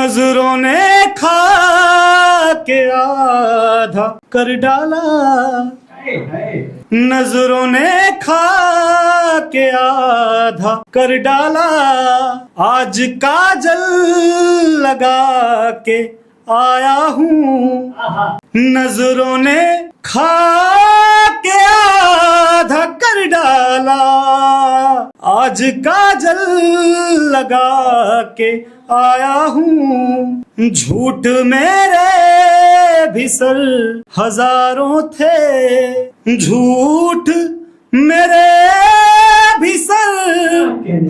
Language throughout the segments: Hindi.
नजरों ने खा के आधा कर डाला, नजरों ने खा के आधा कर डाला, आज काजल लगा के आया हूँ। नजरों ने खा के आधा कर डाला, आज काजल लगा के आया हूँ। झूठ मेरे भी सर हजारों थे, झूठ मेरे भी सर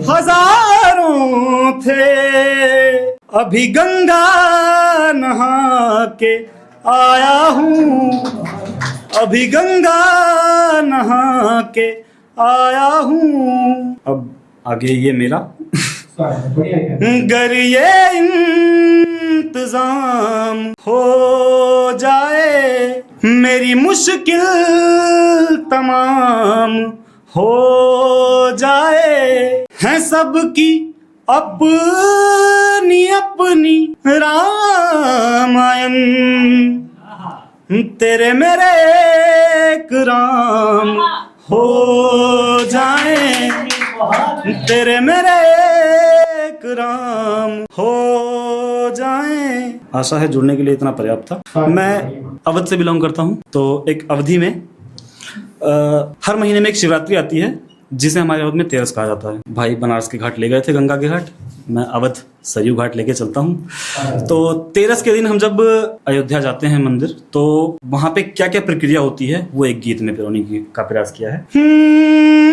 हजारों थे, अभी गंगा नहा के आया हूँ, अभी गंगा नहा के आया हूँ। अब आगे ये मेरा गर ये इंतजाम हो जाए, मेरी मुश्किल तमाम हो जाए, है सबकी अपनी अपनी रामायण, तेरे मेरे एक राम हो जाए, तेरे मेरे एक राम हो जाए। आशा है जुड़ने के लिए इतना पर्याप्त था। मैं अवध से बिलोंग करता हूँ, तो एक अवधि में हर महीने में एक शिवरात्रि आती है जिसे हमारे अवध में तेरस कहा जाता है। भाई बनारस के घाट ले गए थे, गंगा के घाट, मैं अवध सरयू घाट लेके चलता हूँ। तो तेरस के दिन हम जब अयोध्या जाते हैं मंदिर, तो वहां पे क्या क्या प्रक्रिया होती है वो एक गीत में पिरोने का प्रयास किया है।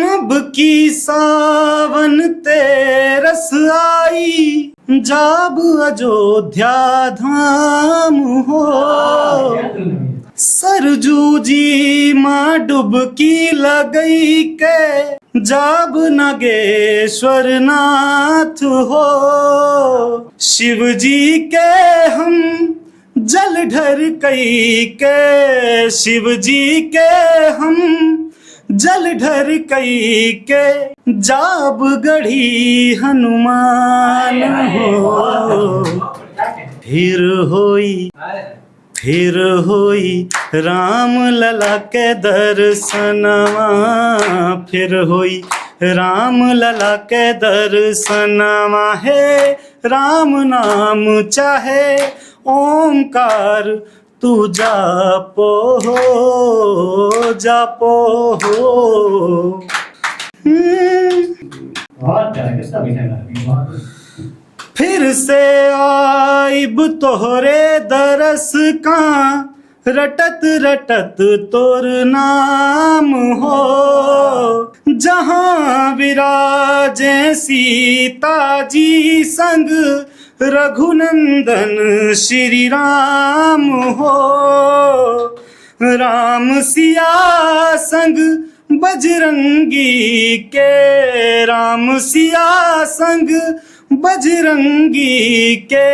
अब की सावन तेरस आई, जाब अयोध्या धाम हो, सरजू जी माँ डुबकी लगई के, जाब नागेश्वर नाथ हो, शिव जी के हम जल ढर कई के, शिव जी के हम जल ढर कई के, जाब गढ़ी हनुमान हो, फिर होई राम लला के दर्शनवा, फिर होई राम लला के दर्शनवा, है राम नाम चाहे ओंकार, तू जापो हो, जापो हो। फिर से आइब तोहरे दरस का, रटत रटत तोर नाम हो, जहां विराजे सीता जी संग, रघुनंदन श्री राम हो, राम सिया संग बजरंगी के, राम सिया संग बजरंगी के,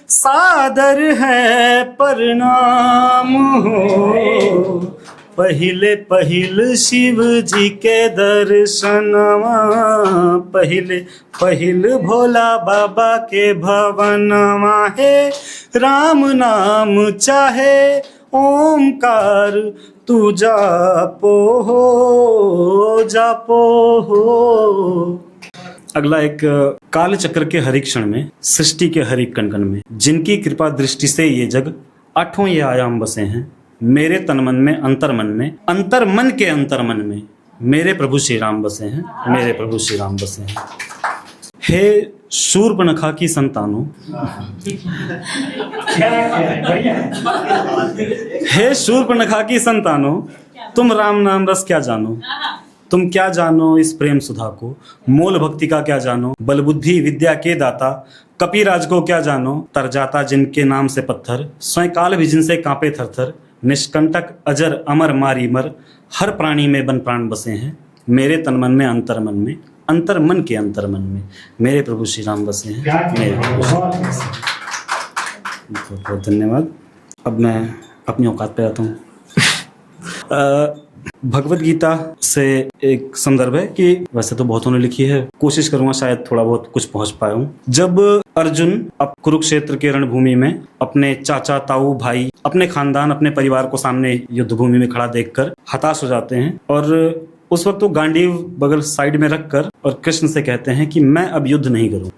सादर है प्रणाम हो, पहिले पहिल शिव जी के दर्शनवा, पहिले पहिल भोला बाबा के भवनवा, है राम नाम चाहे ओंकार, तू जापो हो, जापो हो। अगला एक काल चक्र के हर एक क्षण में, सृष्टि के हर एक कण-कण में, जिनकी कृपा दृष्टि से ये जग आठों ये आयाम बसे हैं, मेरे तन मन में अंतर मन में, अंतर मन के अंतर मन में, मेरे प्रभु श्री राम बसे हैं, मेरे प्रभु श्री राम बसे हैं। हे शूर्पणखा की संतानों, हे शूर्पणखा की संतानों, तुम राम नाम रस क्या जानो, तुम क्या जानो इस प्रेम सुधा को, मोल भक्ति का क्या जानो, बल बुद्धि विद्या के दाता, कपिराज को क्या जानो, तर जाता जिनके नाम से पत्थर, स्वयं काल भी जिनसे कांपे थरथर, निष्कंटक अजर अमर मारी मर, हर प्राणी में बन प्राण बसे हैं, मेरे तन मन में अंतर मन में, अंतर मन के अंतर मन में, मेरे प्रभु श्री राम बसे हैं, मेरे प्रभु श्री राम बसे हैं। बहुत बहुत धन्यवाद। अब मैं अपनी औकात पे आता हूँ। भगवत गीता से एक संदर्भ है कि वैसे तो बहुतों ने लिखी है, कोशिश करूंगा शायद थोड़ा बहुत कुछ पहुंच पाया हूं। जब अर्जुन अब कुरुक्षेत्र के रणभूमि में अपने चाचा, ताऊ, भाई, अपने खानदान, अपने परिवार को सामने युद्ध भूमि में खड़ा देखकर हताश हो जाते हैं और उस वक्त वो गांडीव बगल साइड में रखकर और कृष्ण से कहते हैं कि मैं अब युद्ध नहीं करूं।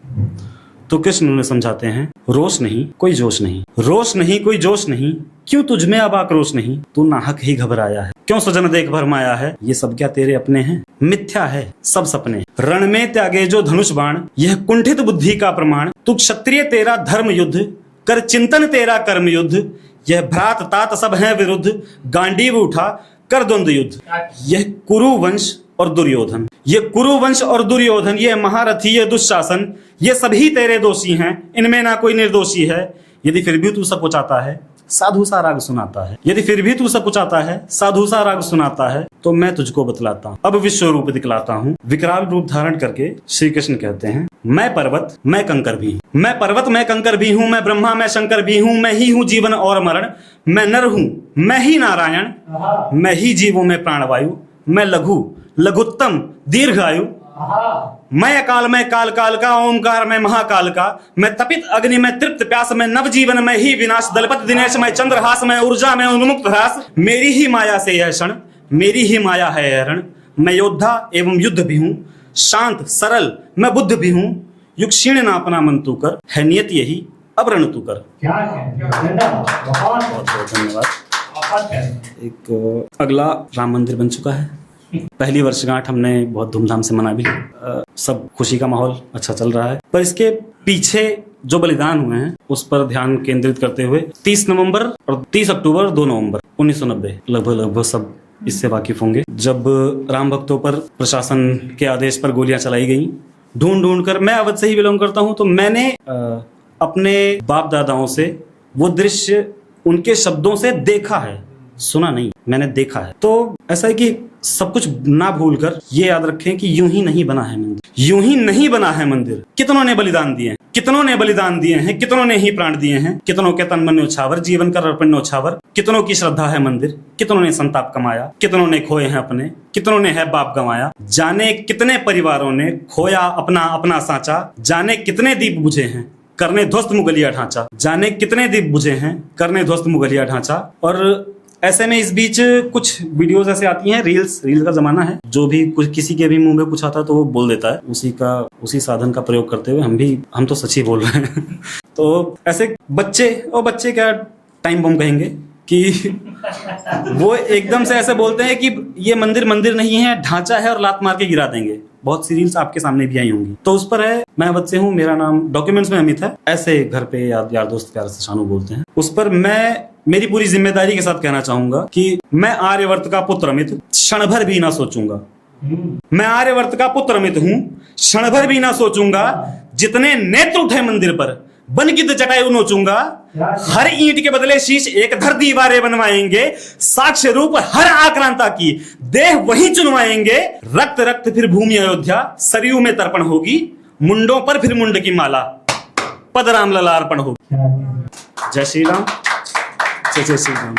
तो कृष्ण उन्हें समझाते हैं, रोष नहीं कोई जोश नहीं, रोष नहीं कोई जोश नहीं, क्यों तुझ में अब आक्रोश नहीं, तू नाहक ही घबराया है, क्यों स्वजन देख भरमाया है, ये सब क्या तेरे अपने हैं, मिथ्या है सब सपने, रण में त्यागे जो धनुष बाण, यह कुंठित बुद्धि का प्रमाण, तू क्षत्रिय तेरा धर्म युद्ध, कर चिंतन तेरा कर्म युद्ध, यह भ्रात तात सब हैं विरुद्ध, गांडीव उठा कर द्वंद्व युद्ध, यह कुरु वंश और दुर्योधन, ये कुरुवंश और दुर्योधन, ये महारथी, ये दुशासन, ये सभी तेरे दोषी हैं, इनमें ना कोई निर्दोषी है, यदि फिर भी तू सब कुछ आता है साधु सा राग सुनाता है, यदि फिर भी तू सब कुछ आता है साधु सा राग सुनाता है, तो मैं तुझको बतलाता हूँ, अब विश्व रूप दिखलाता हूँ। विकराल रूप धारण करके श्री कृष्ण कहते हैं, मैं पर्वत मैं कंकर भी हूँ, मैं पर्वत मैं कंकर भी हूँ, मैं ब्रह्मा मैं शंकर भी हूँ, मैं ही हूँ जीवन और मरण, मैं नर हूँ मैं ही नारायण, मैं ही जीवों में प्राणवायु, मैं लघु लघुत्तम दीर्घायु, मैं अकाल में काल काल का, ओमकार में महाकाल का, मैं तपित अग्नि में तृप्त प्यास में नवजीवन में ही विनाश, दलपत दिनेश में चंद्रहास में ऊर्जा में उन्मुक्त ह्रास, मेरी ही माया से यह क्षण, मेरी ही माया है यह रण, मैं योद्धा एवं युद्ध भी हूँ, शांत सरल मैं बुद्ध भी हूँ, युग क्षीण ना अपना मन तू कर, है नियत यही अब रण तू कर। बहुत बहुत धन्यवाद। एक अगला राम मंदिर बन चुका है, पहली वर्षगांठ हमने बहुत धूमधाम से मना भी, सब खुशी का माहौल अच्छा चल रहा है, पर इसके पीछे जो बलिदान हुए हैं उस पर ध्यान केंद्रित करते हुए 30 नवंबर और 30 अक्टूबर 2 नवंबर 1990 लगभग सब इससे वाकिफ होंगे, जब राम भक्तों पर प्रशासन के आदेश पर गोलियां चलाई गई। ढूंढ कर, मैं अवध से ही बिलोंग करता हूं, तो मैंने अपने बाप दादाओं से वो दृश्य उनके शब्दों से देखा है, सुना नहीं, मैंने देखा है। तो ऐसा है कि सब कुछ ना भूलकर ये याद रखें कि यूं ही नहीं बना है मंदिर, यूं ही नहीं बना है मंदिर, कितनों ने बलिदान दिए हैं, कितनों ने बलिदान दिए हैं, कितनों ने ही प्राण दिए हैं, कितनों के तन मन न्योछावर, जीवन कर अर्पण न्योछावर, कितनों की श्रद्धा है मंदिर, कितनों ने संताप कमाया, कितनों ने खोए हैं अपने, कितनों ने है बाप गंवाया, जाने कितने परिवारों ने खोया अपना अपना सांचा, जाने कितने दीप बुझे हैं करने ध्वस्त मुगलिया ढांचा, जाने कितने दीप बुझे हैं करने ध्वस्त मुगलिया ढांचा। और ऐसे में इस बीच कुछ वीडियोस ऐसे आती हैं, रील्स का जमाना है, जो भी कुछ किसी के भी मुंह में कुछ आता है तो वो बोल देता है, उसी साधन का प्रयोग करते हुए हम तो सच ही बोल रहे हैं। तो ऐसे बच्चे क्या टाइम बम कहेंगे कि वो एकदम से ऐसे बोलते हैं कि ये मंदिर नहीं है, ढांचा है और लात मार के गिरा देंगे। बहुत सी रील्स आपके सामने भी आई होंगी। तो उस पर है, मैं अवध से हूँ, मेरा नाम डॉक्यूमेंट्स में अमित है, ऐसे घर पे यार दोस्त प्यार से शानू बोलते हैं। उस पर मैं मेरी पूरी जिम्मेदारी के साथ कहना चाहूंगा कि मैं आर्यवर्त का पुत्र अमित क्षण भर भी ना सोचूंगा, मैं आर्यवर्त का पुत्र अमित हूं, क्षण भर भी ना सोचूंगा, जितने नेत्र उठे मंदिर पर बन गिद्ध जटायु नोचूंगा, हर ईंट के बदले शीश एक धर दीवारें बनवाएंगे, साक्ष्य रूप हर आक्रांता की देह वहीं चुनवाएंगे, रक्त रक्त फिर भूमि अयोध्या सरयू में तर्पण होगी, मुंडों पर फिर मुंड की माला पद राम लला अर्पण होगी। जय श्री राम, जय श्री राम।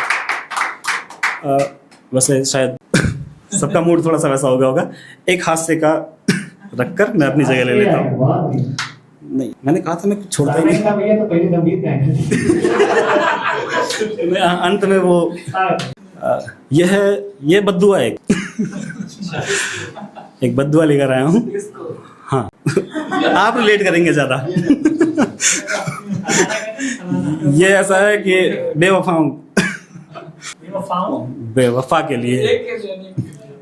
वैसे शायद सबका मूड थोड़ा सा वैसा हो गया होगा, एक हास्य का रखकर मैं अपनी जगह ले लेता हूँ। नहीं, मैंने कहा था मैं कुछ छोड़ता ही नहीं, तो पहले गंभीर अंत में वो ये बद्दुआ एक बद्दुआ लेकर आया हूँ। हाँ, आप रिलेट करेंगे ज्यादा। ये ऐसा है कि बेवफा के लिए,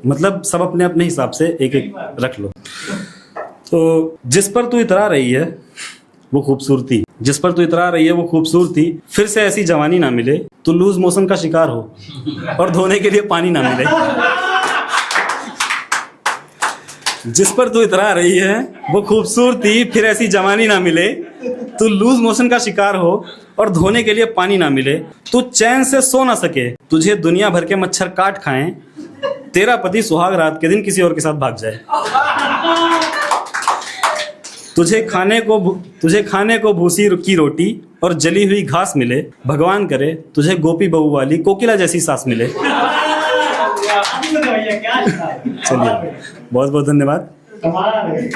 मतलब सब अपने अपने हिसाब से एक एक रख लो। तो जिस पर तू इतरा रही है वो खूबसूरती, जिस पर तू इतरा रही है वो खूबसूरती, फिर से ऐसी जवानी ना मिले तो लूज मोशन का शिकार हो और धोने के लिए पानी ना मिले। जिस पर तू इतरा रही है वो खूबसूरती, फिर ऐसी जवानी ना मिले तू लूज मोशन का शिकार हो और धोने के लिए पानी ना मिले, तू चैन से सो ना सके, तुझे दुनिया भर के मच्छर काट खाएं, तेरा पति सुहाग रात के दिन किसी और के साथ भाग जाए, तुझे खाने को भूसी की रोटी और जली हुई घास मिले, भगवान करे तुझे गोपी बहू वाली कोकिला जैसी सास मिले। भैया क्या चलिए बहुत बहुत धन्यवाद। कमाल है।